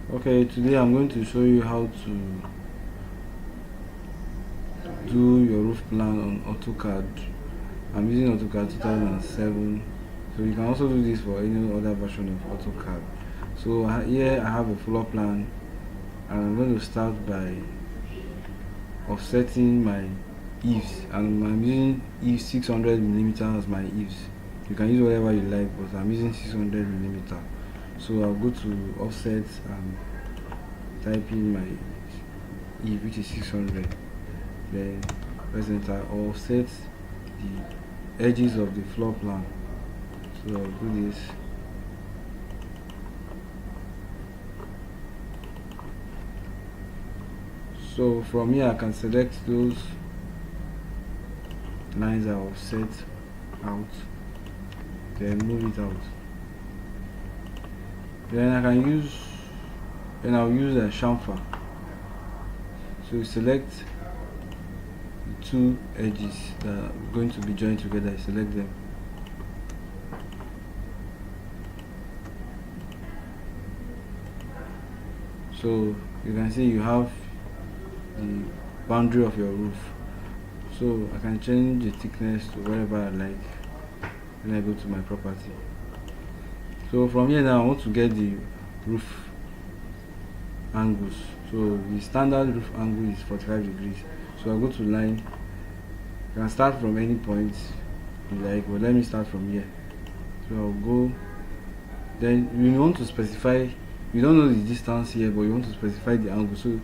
Okay, today I'm going to show you how to do your roof plan on AutoCAD. I'm using AutoCAD 2007, so you can also do this for any other version of AutoCAD. So here I have a floor plan, and I'm going to start by offsetting my eaves, and I'm using eaves 600 millimeter as my eaves. You can use whatever you like, but I'm using 600 millimeter. So I'll go to offset and type in my eve, which is 600. Then press enter. Or offset the edges of the floor plan. So I'll do this. So from here I can select those lines that are offset out, then move it out. Then I'll use a chamfer. So select the two edges that are going to be joined together, select them. So you can see you have the boundary of your roof. So I can change the thickness to whatever I like when I go to my property. So from here now I want to get the roof angles. So the standard roof angle is 45 degrees. So I'll go to line. You can start from any point you like, but let me start from here. So I'll go. Then you want to specify, you don't know the distance here, but you want to specify the angle. So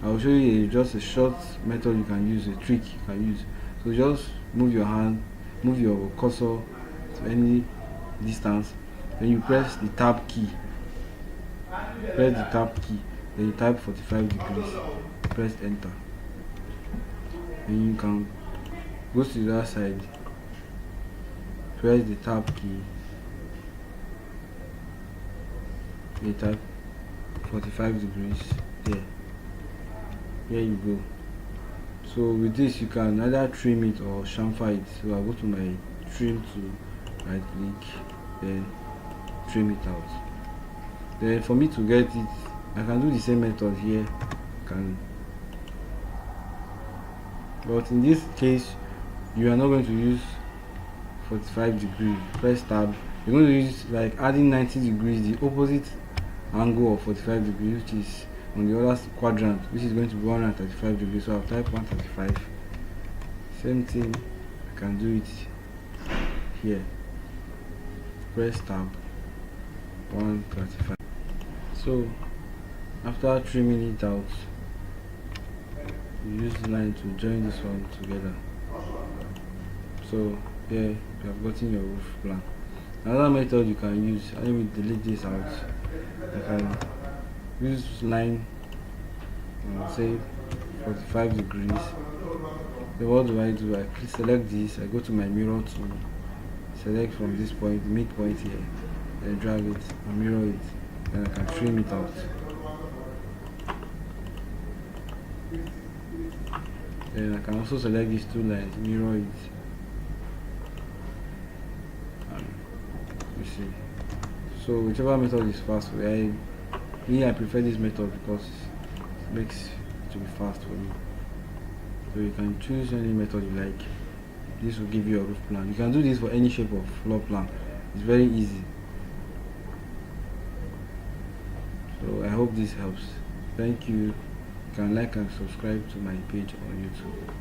I'll show you just a short method you can use, a trick you can use. So just move your hand, move your cursor to any distance, then you press the tab key. Press the tab key, then you type 45 degrees, press enter. Then you can go to the other side, press the tab key, you type 45 degrees there. Here you go. So with this you can either trim it or chamfer it. So I'll go to my trim to right click, then trim it out. Then for me to get it, I can do the same method here, but in this case you are not going to use 45 degrees. Press tab. You're going to use like adding 90 degrees, the opposite angle of 45 degrees, which is on the other quadrant, which is going to be 135 degrees. So I'll type 135. Same thing, I can do it here. Press tab, 135. So after trimming it out, you use the line to join this one together. So here you have gotten your roof plan. Another method you can use, let me delete this out. I can use line, say 45 degrees. Then what do? I select this, I go to my mirror tool, select from this point, midpoint here, then drag it and mirror it, then I can trim it out. Then I can also select these two lines, mirror it, and you see. So whichever method is fast for you. I prefer this method because it makes it to be fast for me. So you can choose any method you like. This will give you a roof plan. You can do this for any shape of floor plan. It's very easy. So I hope this helps. Thank you. You can like and subscribe to my page on YouTube.